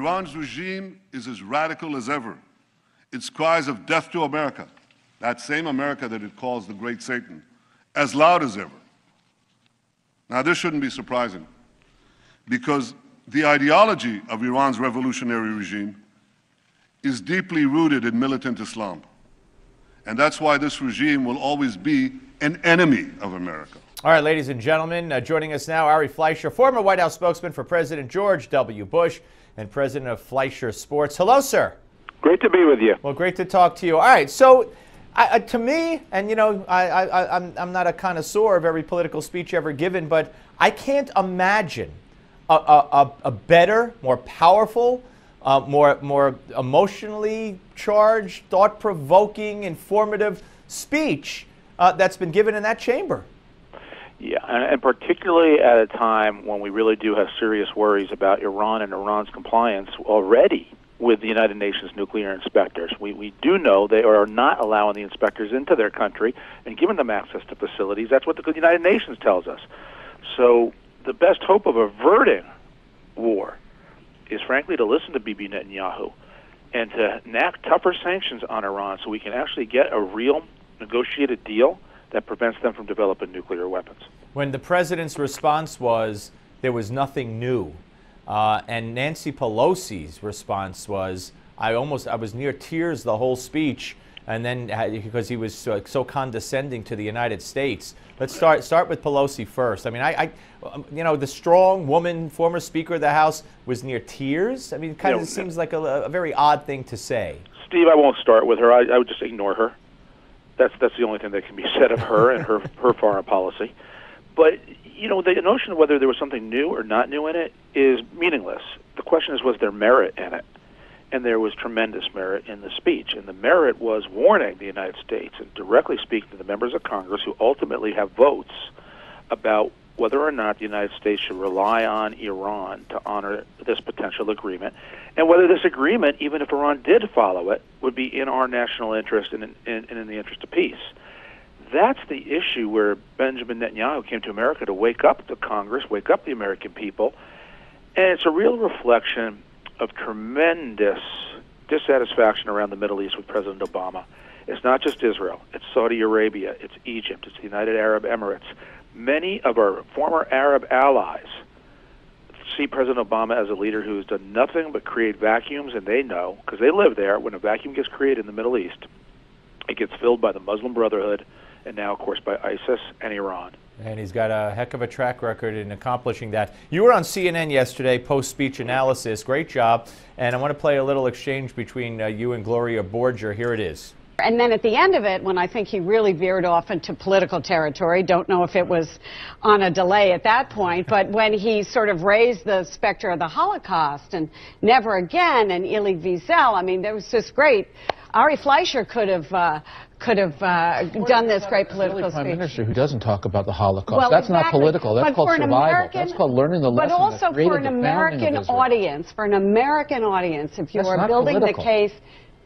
Iran's regime is as radical as ever. Its cries of death to America, that same America that it calls the great Satan, as loud as ever. Now, this shouldn't be surprising, because the ideology of Iran's revolutionary regime is deeply rooted in militant Islam. And that's why this regime will always be an enemy of America. All right, ladies and gentlemen, joining us now, Ari Fleischer, former White House spokesman for President George W. Bush and president of Fleischer Sports. Hello, sir. Great to be with you. Well, great to talk to you. All right, so to me, and you know, I'm not a connoisseur of every political speech ever given, but I can't imagine a better, more powerful, more emotionally charged, thought-provoking, informative speech that's been given in that chamber. Yeah, and particularly at a time when we really do have serious worries about Iran and Iran's compliance already with the United Nations nuclear inspectors. We do know they are not allowing the inspectors into their country and giving them access to facilities. That's what the United Nations tells us. So the best hope of averting war is, frankly, to listen to Bibi Netanyahu and to enact tougher sanctions on Iran so we can actually get a real negotiated deal that prevents them from developing nuclear weapons. When the president's response was there was nothing new, and Nancy Pelosi's response was I was near tears the whole speech, and then because he was so condescending to the United States. Let's start with Pelosi first. I mean, you know, the strong woman, former Speaker of the House, was near tears. I mean, it kind of seems like a very odd thing to say. Steve, I won't start with her. I would just ignore her. That's the only thing that can be said of her and her foreign policy. But, you know, the notion of whether there was something new or not new in it is meaningless. The question is, was there merit in it? And there was tremendous merit in the speech. And the merit was warning the United States and directly speaking to the members of Congress who ultimately have votes about whether or not the United States should rely on Iran to honor this potential agreement, and whether this agreement, even if Iran did follow it, would be in our national interest and in the interest of peace. That's the issue where Benjamin Netanyahu came to America to wake up the Congress, wake up the American people, and it's a real reflection of tremendous dissatisfaction around the Middle East with President Obama. It's not just Israel, it's Saudi Arabia, it's Egypt, it's the United Arab Emirates. Many of our former Arab allies see President Obama as a leader who has done nothing but create vacuums, and they know, because they live there, when a vacuum gets created in the Middle East, it gets filled by the Muslim Brotherhood, and now, of course, by ISIS and Iran. And he's got a heck of a track record in accomplishing that. You were on CNN yesterday, post-speech analysis. Great job. And I want to play a little exchange between you and Gloria Borger. Here it is. And then at the end of it, when I think he really veered off into political territory, don't know if it was on a delay at that point, but when he sort of raised the specter of the Holocaust and never again and Elie Wiesel, I mean, there was this great, Ari Fleischer could have done this great political speech. Prime Minister who doesn't talk about the Holocaust. Well, that's exactly. not political. That's called survival. That's called learning the lesson. But also for an American audience, if you are building the case,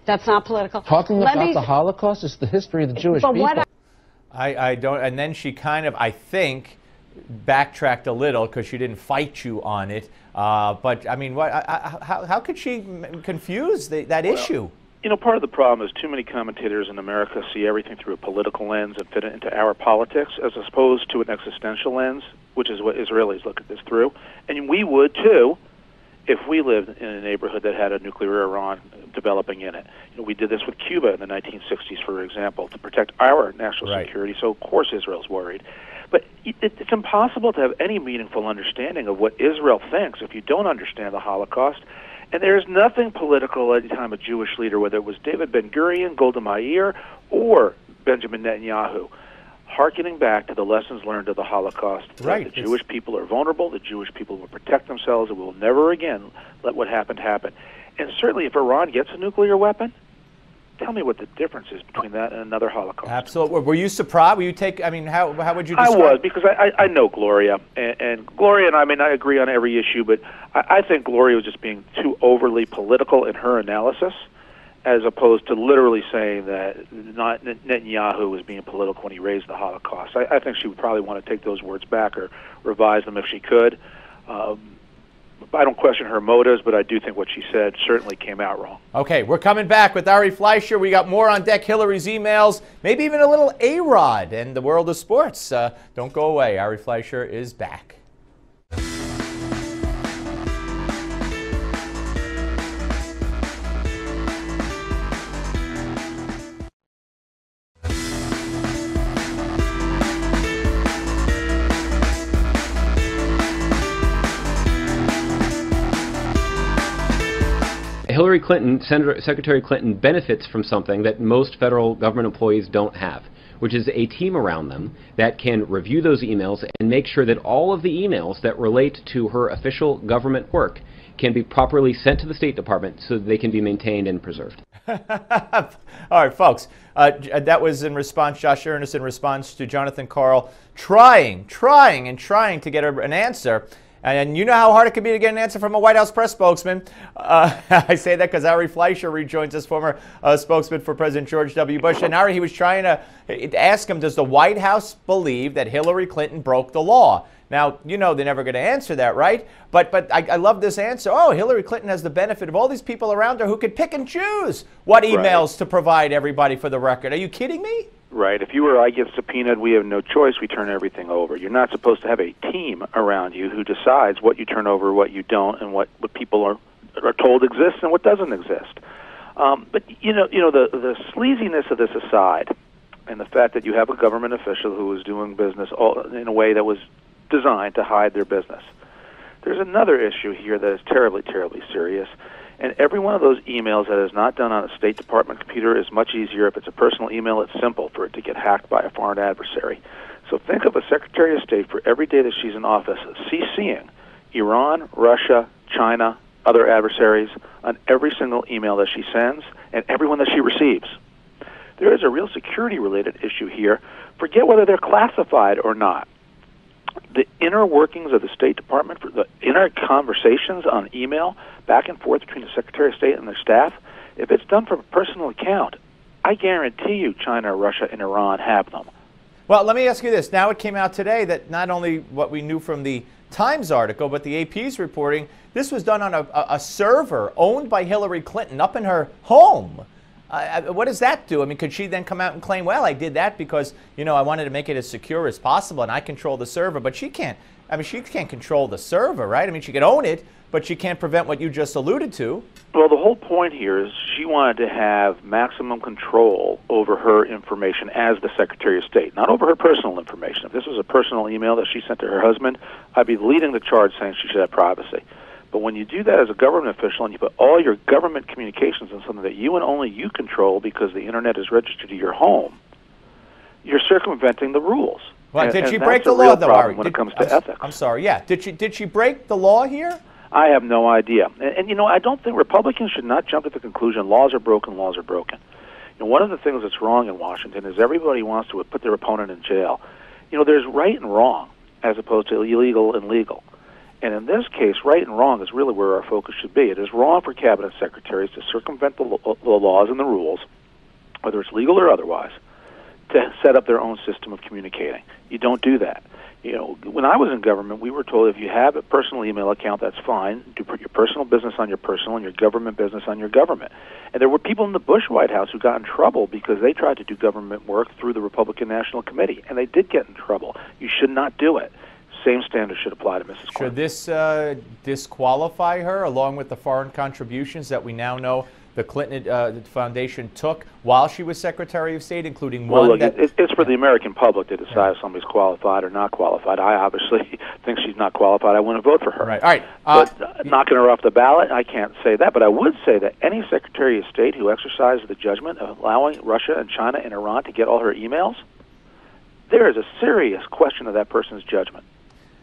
that's not political. Talking about the Holocaust is the history of the Jewish people. I don't, and then she kind of, I think, backtracked a little because she didn't fight you on it. But I mean, how could she confuse that issue? You know, part of the problem is too many commentators in America see everything through a political lens and fit it into our politics as opposed to an existential lens, which is what Israelis look at this through. And we would, too, if we lived in a neighborhood that had a nuclear Iran developing in it. You know, we did this with Cuba in the 1960s, for example, to protect our national security, so of course Israel's worried. But it's impossible to have any meaningful understanding of what Israel thinks if you don't understand the Holocaust. And there's nothing political at the time a Jewish leader, whether it was David Ben-Gurion, Golda Meir, or Benjamin Netanyahu, hearkening back to the lessons learned of the Holocaust. Right. The Jewish people are vulnerable, the Jewish people will protect themselves, and will never again let what happened happen. And certainly if Iran gets a nuclear weapon, tell me what the difference is between that and another Holocaust. Absolutely. Were you surprised? Were you I mean, how would you describe? I was, because I know Gloria, and Gloria and I mean, I agree on every issue, but I think Gloria was just being too overly political in her analysis, as opposed to literally saying that Netanyahu was being political when he raised the Holocaust. I think she would probably want to take those words back or revise them if she could. I don't question her motives, but I do think what she said certainly came out wrong. Okay, we're coming back with Ari Fleischer. We got more on deck, Hillary's emails, maybe even a little A-Rod and the world of sports. Don't go away. Ari Fleischer is back. Hillary Clinton, Secretary Clinton, benefits from something that most federal government employees don't have, which is a team around them that can review those emails and make sure that all of the emails that relate to her official government work can be properly sent to the State Department so that they can be maintained and preserved. All right, folks, that was in response, Josh Earnest, in response to Jonathan Karl trying to get an answer. And you know how hard it can be to get an answer from a White House press spokesman. I say that because Ari Fleischer rejoins us, former spokesman for President George W. Bush. And Ari, he was trying to ask him, does the White House believe that Hillary Clinton broke the law? Now, you know they're never going to answer that, right? But I love this answer. Oh, Hillary Clinton has the benefit of all these people around her who could pick and choose what emails to provide everybody for the record. Are you kidding me? Right. If you or I get subpoenaed, we have no choice. We turn everything over. You're not supposed to have a team around you who decides what you turn over, what you don't, and what people are told exists and what doesn't exist. But the sleaziness of this aside, and the fact that you have a government official who is doing business in a way that was designed to hide their business. There's another issue here that is terribly, terribly serious. And every one of those emails that is not done on a State Department computer is much easier. If it's a personal email, it's simple for it to get hacked by a foreign adversary. So think of a Secretary of State for every day that she's in office, CCing Iran, Russia, China, other adversaries on every single email that she sends and everyone that she receives. There is a real security-related issue here. Forget whether they're classified or not. The inner workings of the State Department, for the inner conversations on email back and forth between the Secretary of State and their staff, if it's done from a personal account, I guarantee you China, Russia, and Iran have them. Well, let me ask you this. Now it came out today that not only what we knew from the Times article, but the AP's reporting, this was done on a server owned by Hillary Clinton up in her home. What does that do? I mean, could she then come out and claim, well, I did that because, I wanted to make it as secure as possible and I control the server, but she can't. I mean, she can't control the server, right? I mean, she could own it, but she can't prevent what you just alluded to. Well, the whole point here is she wanted to have maximum control over her information as the Secretary of State, not over her personal information. If this was a personal email that she sent to her husband, I'd be leading the charge saying she should have privacy. But when you do that as a government official and you put all your government communications on something that you and only you control because the Internet is registered to your home, you're circumventing the rules. Well, did she break the law, though, Ari? When it comes to ethics. I'm sorry, yeah. Did she break the law here? I have no idea. And I don't think Republicans should not jump to the conclusion laws are broken, laws are broken. One of the things that's wrong in Washington is everybody wants to put their opponent in jail. There's right and wrong as opposed to illegal and legal. And in this case, right and wrong is really where our focus should be. It is wrong for cabinet secretaries to circumvent the laws and the rules, whether it's legal or otherwise, to set up their own system of communicating. You don't do that. When I was in government, we were told if you have a personal email account, that's fine. Do put your personal business on your personal and your government business on your government. And there were people in the Bush White House who got in trouble because they tried to do government work through the Republican National Committee, and they did get in trouble. You should not do it. Same standards should apply to Mrs. Clinton. Should this disqualify her, along with the foreign contributions that we now know the Clinton Foundation took while she was Secretary of State, including one look, it's for the American public to decide if somebody's qualified or not qualified. I obviously think she's not qualified. I wouldn't vote for her. Right. All right. But knocking her off the ballot, I can't say that. But I would say that any Secretary of State who exercises the judgment of allowing Russia and China and Iran to get all her emails, there is a serious question of that person's judgment.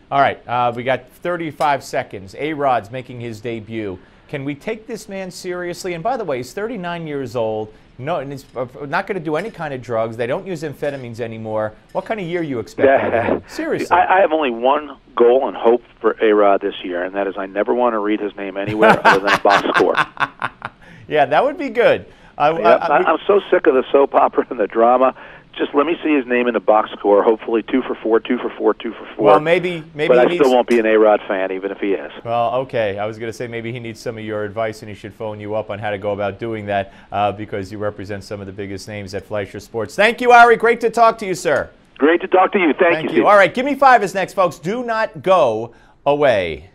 All right, we got 35 seconds. A-Rod's making his debut. Can we take this man seriously? And by the way, he's 39 years old. No, and he's not going to do any kind of drugs. They don't use amphetamines anymore. What kind of year you expect out of him? Seriously. I have only one goal and hope for A-Rod this year, and that is I never want to read his name anywhere other than a box score. Yeah, that would be good. I'm so sick of the soap opera and the drama. just let me see his name in the box score. Hopefully 2 for 4, 2 for 4, 2 for 4. Well, maybe but I still won't be an A-Rod fan, even if he is. Well, okay. I was going to say maybe he needs some of your advice, and he should phone you up on how to go about doing that because you represent some of the biggest names at Fleischer Sports. Thank you, Ari. Great to talk to you, sir. Great to talk to you. Thank you, Steve. All right, Give Me 5 is next, folks. Do not go away.